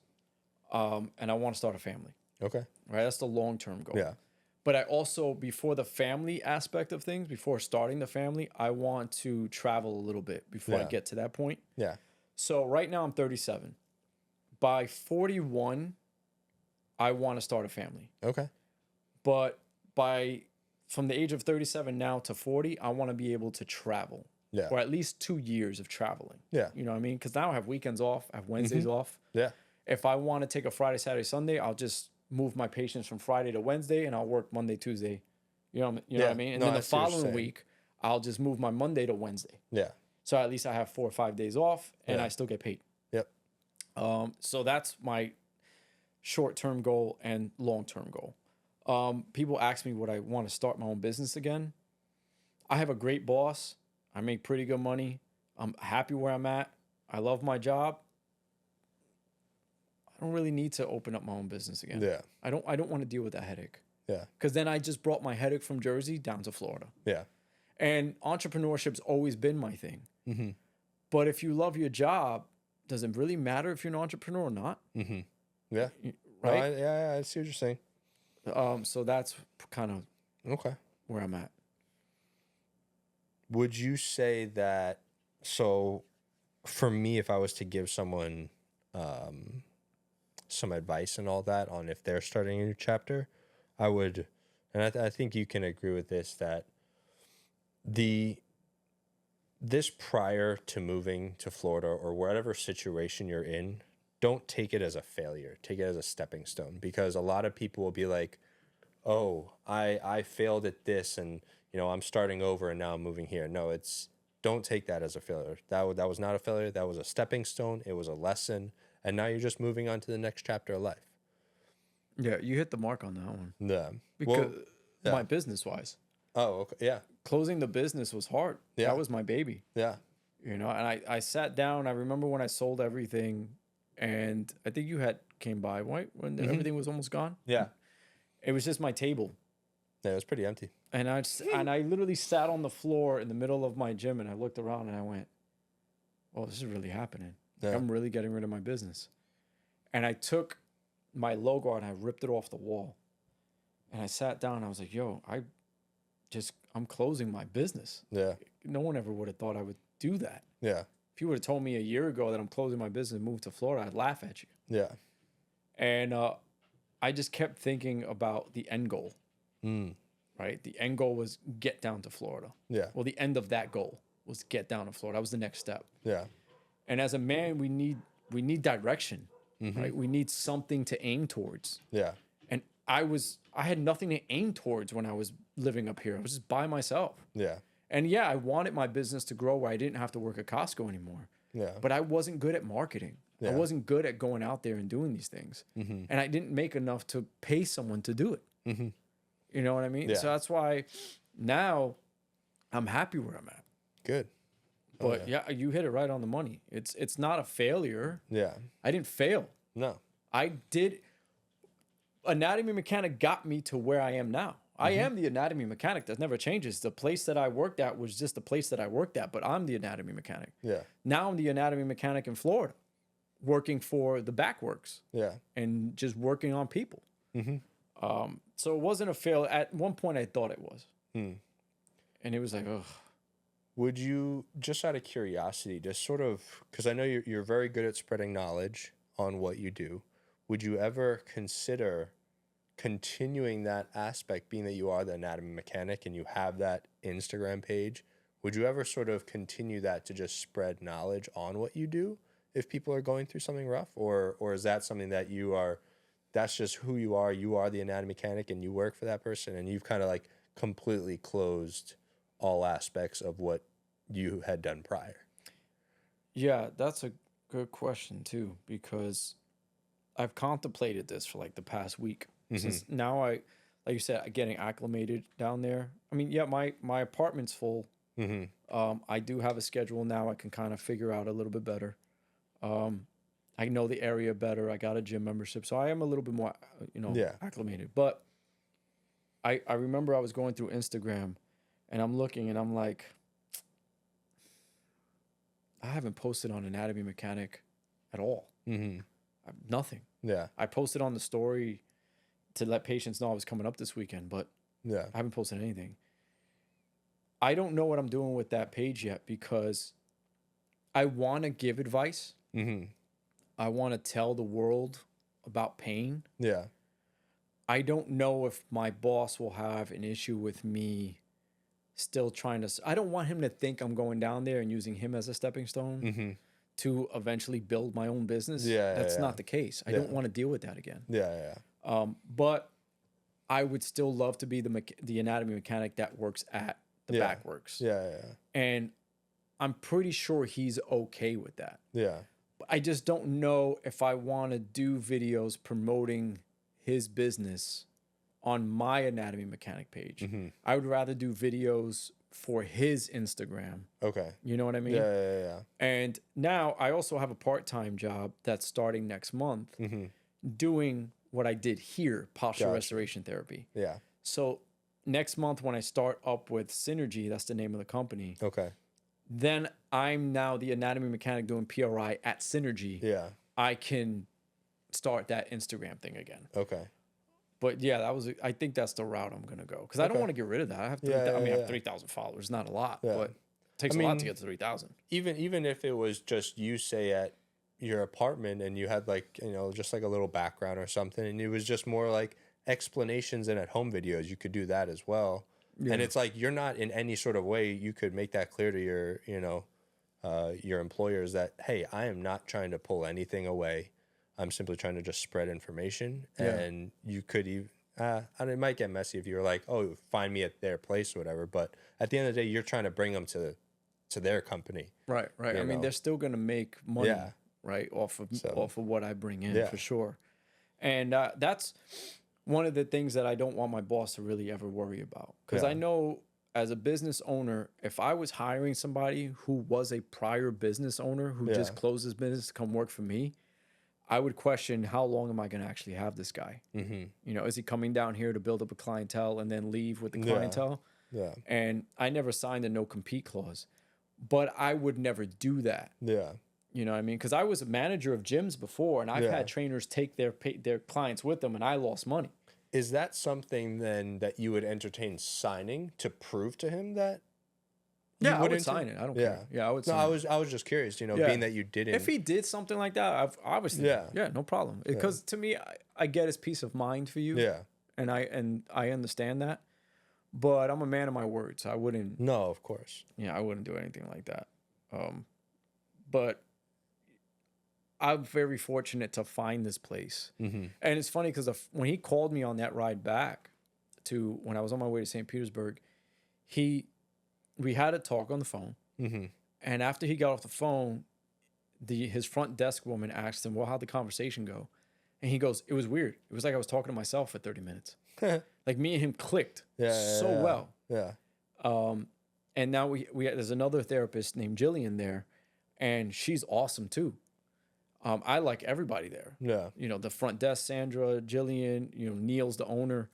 [SPEAKER 1] and I want to start a family.
[SPEAKER 2] Okay.
[SPEAKER 1] Right? That's the long-term goal.
[SPEAKER 2] Yeah.
[SPEAKER 1] But I also, before the family aspect of things, before starting the family, I want to travel a little bit before I
[SPEAKER 2] Yeah.
[SPEAKER 1] get to that point.
[SPEAKER 2] Yeah.
[SPEAKER 1] So right now I'm 37. By 41, I want to start a family.
[SPEAKER 2] Okay.
[SPEAKER 1] But from the age of 37 now to 40, I want to be able to travel.
[SPEAKER 2] Yeah.
[SPEAKER 1] Or at least 2 years of traveling.
[SPEAKER 2] Yeah.
[SPEAKER 1] You know what I mean? Because now I have weekends off. I have Wednesdays off.
[SPEAKER 2] Yeah.
[SPEAKER 1] If I want to take a Friday, Saturday, Sunday, I'll just move my patients from Friday to Wednesday and I'll work Monday, Tuesday. You know what I mean? And
[SPEAKER 2] No,
[SPEAKER 1] then
[SPEAKER 2] I
[SPEAKER 1] the
[SPEAKER 2] see what you're
[SPEAKER 1] following
[SPEAKER 2] saying.
[SPEAKER 1] week, I'll just move my Monday to Wednesday.
[SPEAKER 2] Yeah.
[SPEAKER 1] So at least I have 4 or 5 days off and
[SPEAKER 2] Yeah.
[SPEAKER 1] I still get paid.
[SPEAKER 2] Yep.
[SPEAKER 1] So that's my short-term goal and long-term goal. People ask me would I want to start my own business again. I have a great boss. I make pretty good money. I'm happy where I'm at. I love my job. don't really need to open up my own business again.
[SPEAKER 2] Yeah.
[SPEAKER 1] I don't want to deal with that headache.
[SPEAKER 2] Yeah.
[SPEAKER 1] Because then I just brought my headache from Jersey down to Florida.
[SPEAKER 2] Yeah.
[SPEAKER 1] And entrepreneurship's always been my thing.
[SPEAKER 2] Mm-hmm.
[SPEAKER 1] But if you love your job, does it really matter if you're an entrepreneur or not?
[SPEAKER 2] Mm-hmm. Yeah.
[SPEAKER 1] Right?
[SPEAKER 2] No, I see what you're saying.
[SPEAKER 1] So that's kind of
[SPEAKER 2] Okay.
[SPEAKER 1] where I'm at.
[SPEAKER 2] Would you say that, so for me, if I was to give someone some advice and all that on if they're starting a new chapter, I would, and I think you can agree with this, that this prior to moving to Florida or whatever situation you're in, don't take it as a failure. Take it as a stepping stone, because a lot of people will be like, oh, I failed at this and, I'm starting over and now I'm moving here. No, don't take that as a failure. That was not a failure. That was a stepping stone. It was a lesson. And now you're just moving on to the next chapter of life.
[SPEAKER 1] Yeah, you hit the mark on that one.
[SPEAKER 2] Yeah.
[SPEAKER 1] Because my business wise.
[SPEAKER 2] Oh, okay. Yeah.
[SPEAKER 1] Closing the business was hard.
[SPEAKER 2] Yeah.
[SPEAKER 1] That was my baby.
[SPEAKER 2] Yeah.
[SPEAKER 1] And I sat down. I remember when I sold everything, and I think you came by, right? When everything was almost gone.
[SPEAKER 2] Yeah.
[SPEAKER 1] It was just my table.
[SPEAKER 2] Yeah, it was pretty empty.
[SPEAKER 1] And I literally sat on the floor in the middle of my gym, and I looked around and I went, "Oh, this is really happening.
[SPEAKER 2] Yeah.
[SPEAKER 1] I'm really getting rid of my business." And I took my logo and I ripped it off the wall. And I sat down and I was like, "Yo, I'm closing my business."
[SPEAKER 2] Yeah.
[SPEAKER 1] No one ever would have thought I would do that.
[SPEAKER 2] Yeah.
[SPEAKER 1] If you would have told me a year ago that I'm closing my business and moved to Florida, I'd laugh at you.
[SPEAKER 2] Yeah.
[SPEAKER 1] And I just kept thinking about the end goal. Right? The end goal was get down to Florida.
[SPEAKER 2] Yeah.
[SPEAKER 1] Well, the end of that goal was get down to Florida. That was the next step.
[SPEAKER 2] Yeah.
[SPEAKER 1] And as a man, we need direction. Right? We need something to aim towards.
[SPEAKER 2] Yeah.
[SPEAKER 1] And I had nothing to aim towards when I was living up here. I was just by myself.
[SPEAKER 2] Yeah.
[SPEAKER 1] And yeah, I wanted my business to grow where I didn't have to work at Costco anymore.
[SPEAKER 2] Yeah.
[SPEAKER 1] But I wasn't good at marketing.
[SPEAKER 2] Yeah.
[SPEAKER 1] I wasn't good at going out there and doing these things. And I didn't make enough to pay someone to do it. You know what I mean?
[SPEAKER 2] Yeah.
[SPEAKER 1] So that's why now I'm happy where I'm at.
[SPEAKER 2] Good.
[SPEAKER 1] But yeah, you hit it right on the money. It's not a failure.
[SPEAKER 2] Yeah.
[SPEAKER 1] I didn't fail.
[SPEAKER 2] No.
[SPEAKER 1] I did. Anatomy mechanic got me to where I am now. I am the anatomy mechanic. That never changes. The place that I worked at was just the place that I worked at, but I'm the anatomy mechanic.
[SPEAKER 2] Yeah.
[SPEAKER 1] Now I'm the anatomy mechanic in Florida, working for the Backworks.
[SPEAKER 2] Yeah.
[SPEAKER 1] And just working on people. So it wasn't a fail. At one point, I thought it was. And it was like, ugh.
[SPEAKER 2] Would you, just out of curiosity, just sort of, because I know you're very good at spreading knowledge on what you do, would you ever consider continuing that aspect, being that you are the anatomy mechanic and you have that Instagram page? Would you ever sort of continue that to just spread knowledge on what you do if people are going through something rough? Or is that something that that's just who you are the anatomy mechanic and you work for that person and you've kind of like completely closed all aspects of what you had done prior?
[SPEAKER 1] Yeah, that's a good question too, because I've contemplated this for like the past week. Since now like you said, getting acclimated down there. I mean, yeah, my apartment's full. I do have a schedule now. I can kind of figure out a little bit better. I know the area better. I got a gym membership, so I am a little bit more, acclimated. But I remember I was going through Instagram, and I'm looking, and I'm like, I haven't posted on Anatomy Mechanic at all. Nothing.
[SPEAKER 2] Yeah.
[SPEAKER 1] I posted on the story to let patients know I was coming up this weekend, but
[SPEAKER 2] Yeah.
[SPEAKER 1] I haven't posted anything. I don't know what I'm doing with that page yet because I want to give advice. I want to tell the world about pain.
[SPEAKER 2] Yeah.
[SPEAKER 1] I don't know if my boss will have an issue with me still trying to. I don't want him to think I'm going down there and using him as a stepping stone to eventually build my own business. That's not the case. I don't want to deal with that again. But I would still love to be the anatomy mechanic that works at the Backworks. And I'm pretty sure he's okay with that. But I just don't know if I want to do videos promoting his business on my anatomy mechanic page. I would rather do videos for his Instagram.
[SPEAKER 2] Okay.
[SPEAKER 1] You know what I mean?
[SPEAKER 2] Yeah.
[SPEAKER 1] And now I also have a part-time job that's starting next month doing what I did here, posture
[SPEAKER 2] Gotcha.
[SPEAKER 1] restoration therapy.
[SPEAKER 2] Yeah.
[SPEAKER 1] So next month when I start up with Synergy, that's the name of the company,
[SPEAKER 2] Okay.
[SPEAKER 1] then I'm now the anatomy mechanic doing PRI at Synergy.
[SPEAKER 2] Yeah.
[SPEAKER 1] I can start that Instagram thing again.
[SPEAKER 2] Okay.
[SPEAKER 1] But yeah, I think that's the route I'm gonna go because I don't
[SPEAKER 2] Okay.
[SPEAKER 1] want to get rid of that. I have I have 3,000 followers, not a lot, but it takes a lot to get to 3,000.
[SPEAKER 2] Even if it was just you say at your apartment and you had like, just like a little background or something, and it was just more like explanations and at home videos, you could do that as well.
[SPEAKER 1] Yeah.
[SPEAKER 2] And it's like you're not in any sort of way you could make that clear to your employers that, hey, I am not trying to pull anything away. I'm simply trying to just spread information.
[SPEAKER 1] Yeah.
[SPEAKER 2] And you could even, it might get messy if you were like, oh, find me at their place or whatever. But at the end of the day, you're trying to bring them to their company.
[SPEAKER 1] Right. I mean, they're still gonna make money,
[SPEAKER 2] Yeah.
[SPEAKER 1] right, off of what I bring in,
[SPEAKER 2] Yeah.
[SPEAKER 1] for sure. And that's one of the things that I don't want my boss to really ever worry about, because
[SPEAKER 2] Yeah.
[SPEAKER 1] I know as a business owner, if I was hiring somebody who was a prior business owner who just closed his business to come work for me, I would question, how long am I going to actually have this guy? Is he coming down here to build up a clientele and then leave with the clientele?
[SPEAKER 2] Yeah.
[SPEAKER 1] And I never signed a no compete clause, but I would never do that.
[SPEAKER 2] Yeah.
[SPEAKER 1] You know what I mean? Because I was a manager of gyms before, and I've had trainers take their clients with them, and I lost money.
[SPEAKER 2] Is that something then that you would entertain signing to prove to him that?
[SPEAKER 1] Yeah, I would sign it. I don't care. Yeah, I would sign
[SPEAKER 2] it. I was just curious, being that you didn't.
[SPEAKER 1] If he did something like that, I've obviously, no problem. Because to me, I get his peace of mind for you.
[SPEAKER 2] Yeah.
[SPEAKER 1] And I understand that. But I'm a man of my words. I wouldn't.
[SPEAKER 2] No, of course.
[SPEAKER 1] Yeah, I wouldn't do anything like that. But I'm very fortunate to find this place. And it's funny because when he called me on that ride back to when I was on my way to St. Petersburg, we had a talk on the phone. And after he got off the phone, his front desk woman asked him, well, how'd the conversation go? And he goes, it was weird. It was like I was talking to myself for 30 minutes. Like me and him clicked well.
[SPEAKER 2] Yeah.
[SPEAKER 1] And now there's another therapist named Jillian there, and she's awesome too. I like everybody there.
[SPEAKER 2] Yeah.
[SPEAKER 1] The front desk, Sandra, Jillian, Neil's the owner,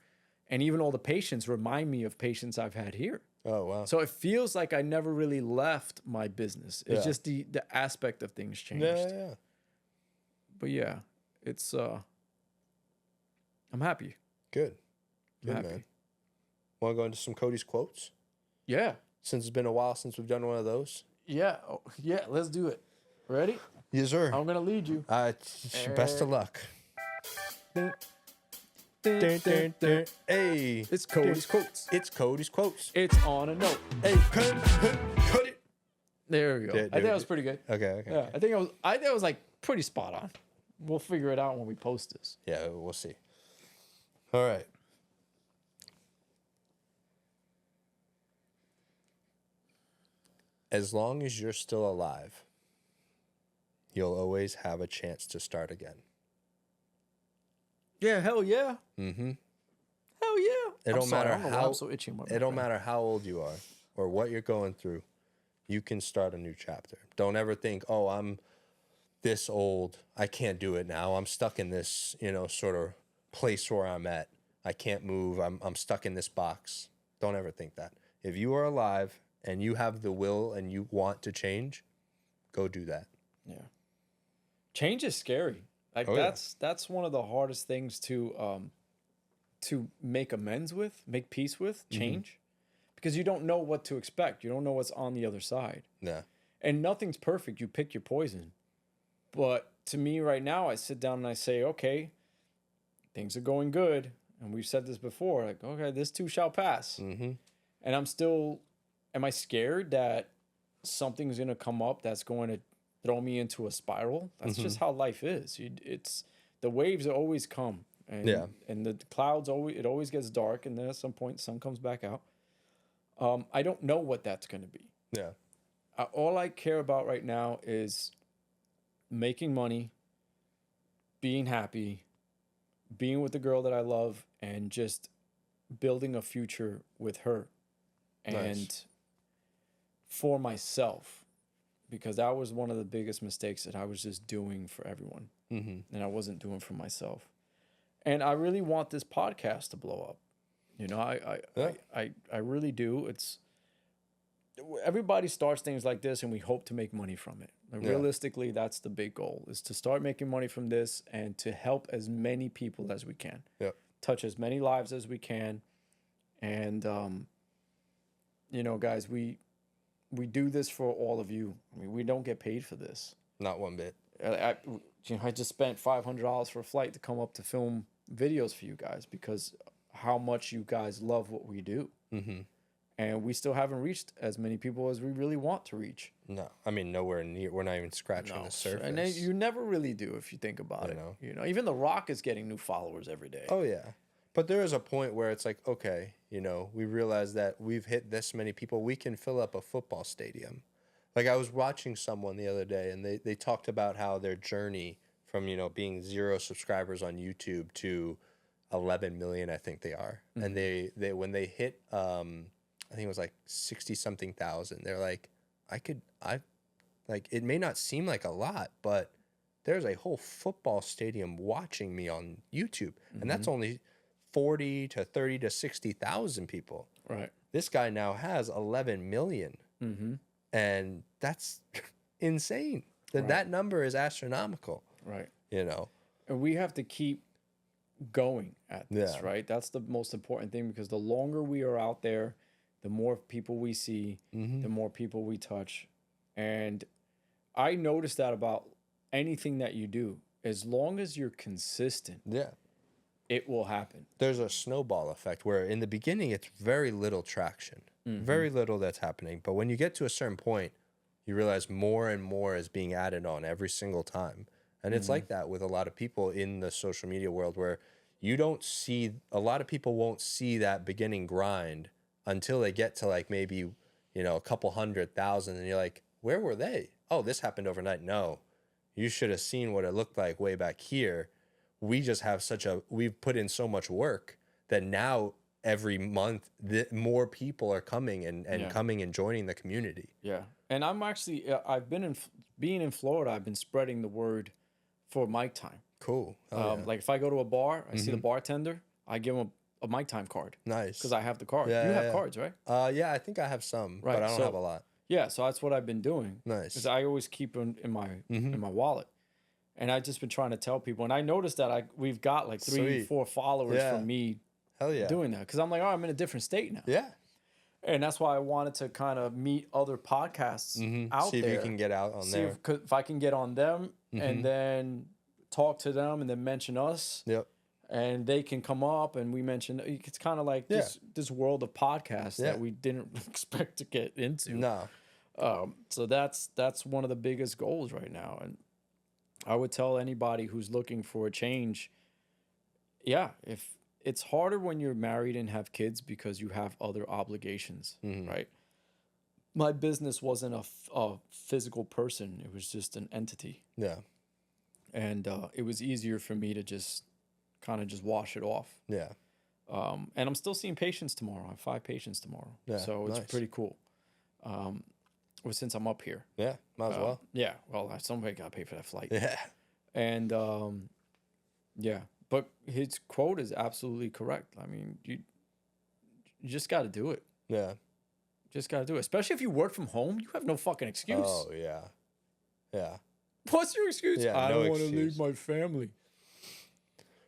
[SPEAKER 1] and even all the patients remind me of patients I've had here.
[SPEAKER 2] Oh, wow.
[SPEAKER 1] So it feels like I never really left my business. It's just the aspect of things changed.
[SPEAKER 2] Yeah.
[SPEAKER 1] But yeah, it's I'm happy.
[SPEAKER 2] Good.
[SPEAKER 1] I'm happy.
[SPEAKER 2] Man. Want to go into some Cody's quotes?
[SPEAKER 1] Yeah.
[SPEAKER 2] Since it's been a while since we've done one of those.
[SPEAKER 1] Yeah. Oh, yeah, let's do it. Ready?
[SPEAKER 2] Yes, sir.
[SPEAKER 1] I'm going to lead you.
[SPEAKER 2] Best of luck. Hey.
[SPEAKER 1] It's Cody's quotes.
[SPEAKER 2] It's Cody's quotes.
[SPEAKER 1] It's on a note.
[SPEAKER 2] Hey, cut it.
[SPEAKER 1] There we go. I think that was pretty good.
[SPEAKER 2] Okay.
[SPEAKER 1] Yeah, I think it was like pretty spot on. We'll figure it out when we post this.
[SPEAKER 2] Yeah, we'll see. All right. As long as you're still alive, you'll always have a chance to start again.
[SPEAKER 1] Yeah, hell yeah.
[SPEAKER 2] Mm-hmm.
[SPEAKER 1] Hell yeah.
[SPEAKER 2] It don't matter how
[SPEAKER 1] I'm so itchy.
[SPEAKER 2] It don't matter how old you are or what you're going through. You can start a new chapter. Don't ever think, oh, I'm this old. I can't do it now. I'm stuck in this, sort of place where I'm at. I can't move. I'm stuck in this box. Don't ever think that. If you are alive and you have the will and you want to change, go do that.
[SPEAKER 1] Yeah. Change is scary. Like that's one of the hardest things to make amends with, make peace with, change. Because you don't know what to expect. You don't know what's on the other side.
[SPEAKER 2] Yeah.
[SPEAKER 1] And nothing's perfect. You pick your poison. But to me right now, I sit down and I say, okay, things are going good. And we've said this before, like, okay, this too shall pass.
[SPEAKER 2] Mm-hmm.
[SPEAKER 1] And am I scared that something's going to come up that's going to throw me into a spiral? That's just how life is. It's the waves always come. And, and the clouds it always gets dark. And then at some point, the sun comes back out. I don't know what that's going to be.
[SPEAKER 2] Yeah.
[SPEAKER 1] All I care about right now is making money, being happy, being with the girl that I love, and just building a future with her. And for myself, because that was one of the biggest mistakes that I was just doing for everyone, and I wasn't doing for myself. And I really want this podcast to blow up. You know, I really do. It's everybody starts things like this, and we hope to make money from it. Like, realistically, that's the big goal: is to start making money from this and to help as many people as we can, touch as many lives as we can, and you know, guys, we do this for all of you. I mean, we don't get paid for this.
[SPEAKER 2] Not one bit.
[SPEAKER 1] I just spent $500 for a flight to come up to film videos for you guys because how much you guys love what we do. And we still haven't reached as many people as we really want to reach.
[SPEAKER 2] No, I mean, nowhere near. We're not even scratching the surface.
[SPEAKER 1] And you never really do if you think about it. You know, even The Rock is getting new followers every day.
[SPEAKER 2] Oh, yeah. But there is a point where it's like, okay, you know, we realize that we've hit this many people. We can fill up a football stadium. Like, I was watching someone the other day, and they talked about how their journey from, you know, being 0 subscribers on YouTube to 11 million, I think they are. And they when they hit, I think it was like 60 something thousand, they're like, it may not seem like a lot, but there's a whole football stadium watching me on YouTube. And that's only 40 to 30 to 60,000 people.
[SPEAKER 1] Right.
[SPEAKER 2] This guy now has 11 million. And that's insane. That number is astronomical.
[SPEAKER 1] Right.
[SPEAKER 2] You know.
[SPEAKER 1] And we have to keep going at this, right? That's the most important thing, because the longer we are out there, the more people we see, the more people we touch. And I noticed that about anything that you do. As long as you're consistent, it will happen.
[SPEAKER 2] There's a snowball effect where in the beginning it's very little traction, very little that's happening. But when you get to a certain point, you realize more and more is being added on every single time. And it's like that with a lot of people in the social media world, where you don't see, a lot of people won't see that beginning grind until they get to like maybe, you know, a couple 100,000, and you're like, where were they? Oh, this happened overnight. No, you should have seen what it looked like way back here. We just have we've put in so much work that now every month more people are coming and coming and joining the community. Yeah.
[SPEAKER 1] And I'm actually, I've been being in Florida, I've been spreading the word for mic time.
[SPEAKER 2] Cool.
[SPEAKER 1] Like if I go to a bar, I see the bartender, I give him a mic time card.
[SPEAKER 2] Nice.
[SPEAKER 1] Because I have the card. You have cards, right?
[SPEAKER 2] Yeah, I think I have some, but I don't have a lot.
[SPEAKER 1] Yeah, so that's what I've been doing.
[SPEAKER 2] Nice.
[SPEAKER 1] Because I always keep them in my wallet. And I've just been trying to tell people. And I noticed that we've got like 3, 4 followers from me doing that. Because I'm like, I'm in a different state now.
[SPEAKER 2] Yeah.
[SPEAKER 1] And that's why I wanted to kind of meet other podcasts out there.
[SPEAKER 2] See if you can get out on there.
[SPEAKER 1] If I can get on them and then talk to them and then mention us.
[SPEAKER 2] Yep.
[SPEAKER 1] And they can come up and we mention, it's kind of like this world of podcasts that we didn't expect to get into.
[SPEAKER 2] No.
[SPEAKER 1] So that's one of the biggest goals right now. And I would tell anybody who's looking for a change, if it's harder when you're married and have kids because you have other obligations, right? My business wasn't a physical person. It was just an entity.
[SPEAKER 2] Yeah.
[SPEAKER 1] And it was easier for me to just kind of just wash it off.
[SPEAKER 2] Yeah.
[SPEAKER 1] And I'm still seeing patients tomorrow. I have 5 patients tomorrow.
[SPEAKER 2] Yeah,
[SPEAKER 1] so it's pretty cool. Well, since I'm up here.
[SPEAKER 2] Yeah, might as well.
[SPEAKER 1] Yeah, well, somebody got to pay for that flight.
[SPEAKER 2] Yeah.
[SPEAKER 1] And, but his quote is absolutely correct. I mean, you just got to do it.
[SPEAKER 2] Yeah.
[SPEAKER 1] Just got to do it. Especially if you work from home, you have no fucking excuse.
[SPEAKER 2] Oh, yeah. Yeah.
[SPEAKER 1] What's your excuse?
[SPEAKER 2] Yeah,
[SPEAKER 1] I don't want to leave my family.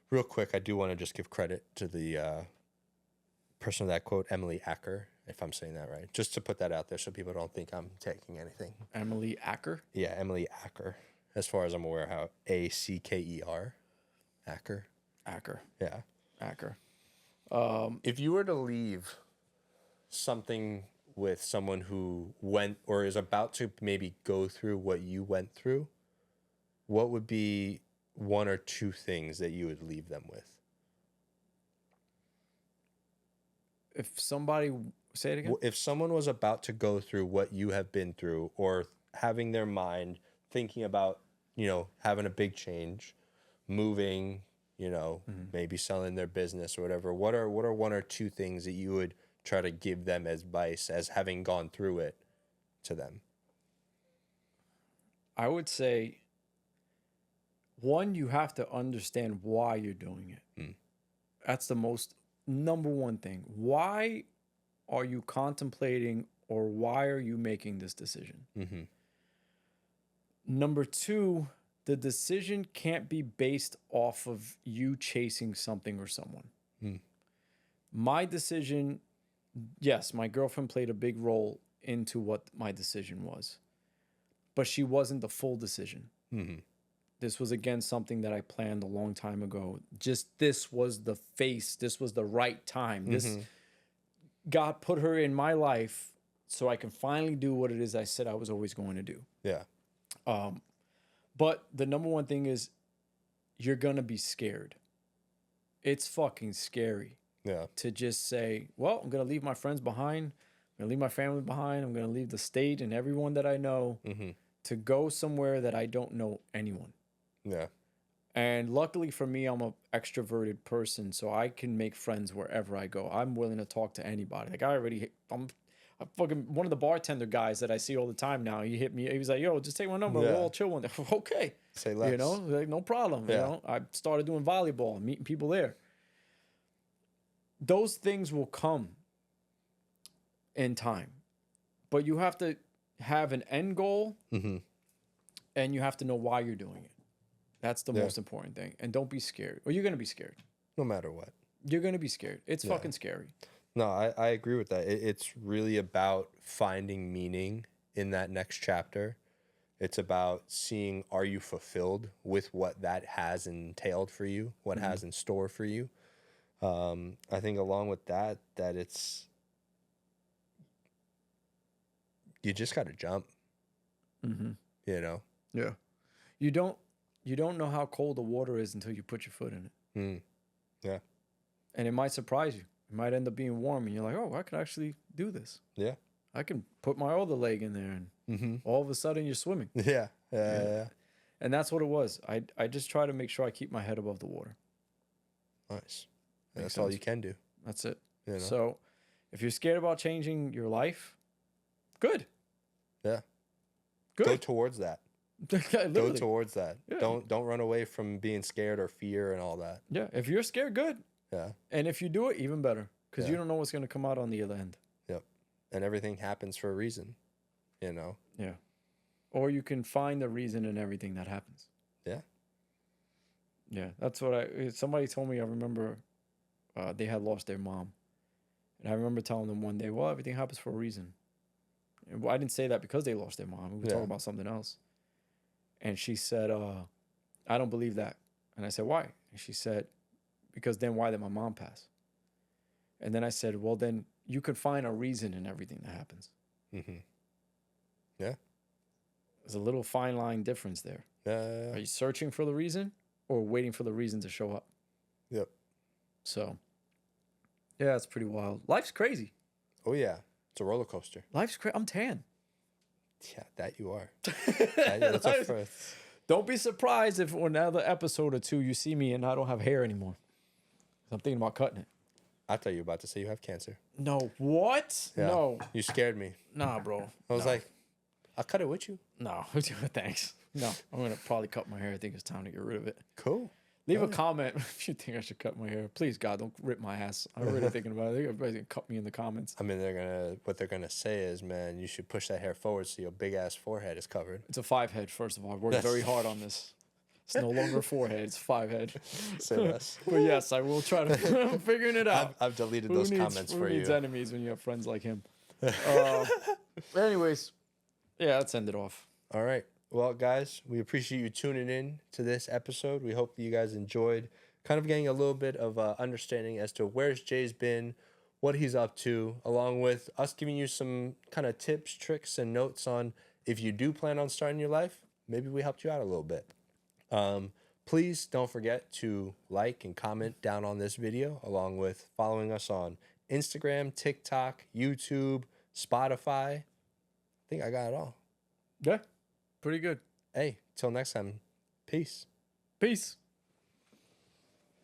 [SPEAKER 2] Real quick, I do want to just give credit to the person of that quote, Emily Acker, if I'm saying that right. Just to put that out there so people don't think I'm taking anything.
[SPEAKER 1] Emily Acker?
[SPEAKER 2] Yeah, Emily Acker. As far as I'm aware, how Acker. Acker.
[SPEAKER 1] Acker.
[SPEAKER 2] Yeah.
[SPEAKER 1] Acker.
[SPEAKER 2] If you were to leave something with someone who went or is about to maybe go through what you went through, what would be 1 or 2 things that you would leave them with?
[SPEAKER 1] If somebody, say it again?
[SPEAKER 2] If someone was about to go through what you have been through, or having their mind thinking about, having a big change, moving, maybe selling their business or whatever, what are 1 or 2 things that you would try to give them as advice as having gone through it to them?
[SPEAKER 1] I would say, one, you have to understand why you're doing it. That's the most number one thing. Why are you contemplating, or why are you making this decision? Number two, the decision can't be based off of you chasing something or someone. My decision, yes, my girlfriend played a big role into what my decision was, but she wasn't the full decision. This was, again, something that I planned a long time ago. Just this was the face. This was the right time. This, God put her in my life so I can finally do what it is I said I was always going to do.
[SPEAKER 2] Yeah.
[SPEAKER 1] But the number one thing is, you're going to be scared. It's fucking scary.
[SPEAKER 2] Yeah.
[SPEAKER 1] To just say, well, I'm going to leave my friends behind. I'm going to leave my family behind. I'm going to leave the state and everyone that I know to go somewhere that I don't know anyone.
[SPEAKER 2] Yeah.
[SPEAKER 1] And luckily for me, I'm an extroverted person, so I can make friends wherever I go. I'm willing to talk to anybody. Like, I'm fucking one of the bartender guys that I see all the time now. He hit me. He was like, yo, just take my number. We'll all chill one day. Okay.
[SPEAKER 2] Say less.
[SPEAKER 1] You know, like, no problem.
[SPEAKER 2] Yeah.
[SPEAKER 1] You know, I started doing volleyball, meeting people there. Those things will come in time, but you have to have an end goal, and you have to know why you're doing it. That's the most important thing. And don't be scared, or you're going to be scared.
[SPEAKER 2] No matter what.
[SPEAKER 1] You're going to be scared. It's fucking scary.
[SPEAKER 2] No, I agree with that. It's really about finding meaning in that next chapter. It's about seeing, are you fulfilled with what that has entailed for you, what has in store for you. I think along with that it's, you just got to jump, you know?
[SPEAKER 1] Yeah. You don't know how cold the water is until you put your foot in it.
[SPEAKER 2] Yeah.
[SPEAKER 1] And it might surprise you. It might end up being warm, and you're like, oh, I can actually do this.
[SPEAKER 2] Yeah.
[SPEAKER 1] I can put my other leg in there, and all of a sudden you're swimming.
[SPEAKER 2] Yeah. Yeah.
[SPEAKER 1] And that's what it was. I just try to make sure I keep my head above the water.
[SPEAKER 2] Nice. That's all you can do.
[SPEAKER 1] That's it.
[SPEAKER 2] You know?
[SPEAKER 1] So if you're scared about changing your life, good.
[SPEAKER 2] Yeah.
[SPEAKER 1] Good.
[SPEAKER 2] Go towards that. Go towards that.
[SPEAKER 1] Yeah.
[SPEAKER 2] Don't run away from being scared or fear and all that.
[SPEAKER 1] Yeah. If you're scared, good.
[SPEAKER 2] Yeah.
[SPEAKER 1] And if you do it, even better, because you don't know what's going to come out on the other end.
[SPEAKER 2] Yep. And everything happens for a reason, you know?
[SPEAKER 1] Yeah. Or you can find the reason in everything that happens.
[SPEAKER 2] Yeah.
[SPEAKER 1] Yeah. That's what somebody told me. I remember they had lost their mom. And I remember telling them one day, well, everything happens for a reason. And I didn't say that because they lost their mom. We were talking about something else. And she said, I don't believe that. And I said, why? And she said, because then why did my mom pass? And then I said, well, then you could find a reason in everything that happens.
[SPEAKER 2] Yeah.
[SPEAKER 1] There's a little fine line difference there. Are you searching for the reason or waiting for the reason to show up?
[SPEAKER 2] Yep.
[SPEAKER 1] So, yeah, it's pretty wild. Life's crazy.
[SPEAKER 2] Oh, yeah. It's a roller coaster.
[SPEAKER 1] Life's crazy. I'm tan.
[SPEAKER 2] Yeah, that you are. That's a first.
[SPEAKER 1] Don't be surprised if on another episode or two you see me and I don't have hair anymore. I'm thinking about cutting it.
[SPEAKER 2] I thought you were about to say you have cancer.
[SPEAKER 1] No. What?
[SPEAKER 2] Yeah.
[SPEAKER 1] No.
[SPEAKER 2] You scared me.
[SPEAKER 1] Nah, bro.
[SPEAKER 2] I was like, I'll cut it with you.
[SPEAKER 1] No. Thanks. No. I'm going to probably cut my hair. I think it's time to get rid of it.
[SPEAKER 2] Cool.
[SPEAKER 1] Leave a comment if you think I should cut my hair. Please, God, don't rip my ass. I'm really thinking about it. I think everybody's going to cut me in the comments.
[SPEAKER 2] I mean, what they're going to say is, man, you should push that hair forward so your big ass forehead is covered.
[SPEAKER 1] It's a 5-head, first of all. I worked very hard on this. It's no longer a 4-head, it's 5-head.
[SPEAKER 2] Say less.
[SPEAKER 1] But yes, I will try to. I'm figuring it out.
[SPEAKER 2] I've deleted those comments for you.
[SPEAKER 1] Who needs enemies when you have friends like him? Anyways, yeah, let's end it off.
[SPEAKER 2] All right. Well, guys, we appreciate you tuning in to this episode. We hope that you guys enjoyed kind of getting a little bit of understanding as to where's Jay's been, what he's up to, along with us giving you some kind of tips, tricks, and notes on if you do plan on starting your life, maybe we helped you out a little bit. Please don't forget to like and comment down on this video, along with following us on Instagram, TikTok, YouTube, Spotify. I think I got it all.
[SPEAKER 1] Yeah, pretty good.
[SPEAKER 2] Hey, till next time, peace.
[SPEAKER 1] Peace.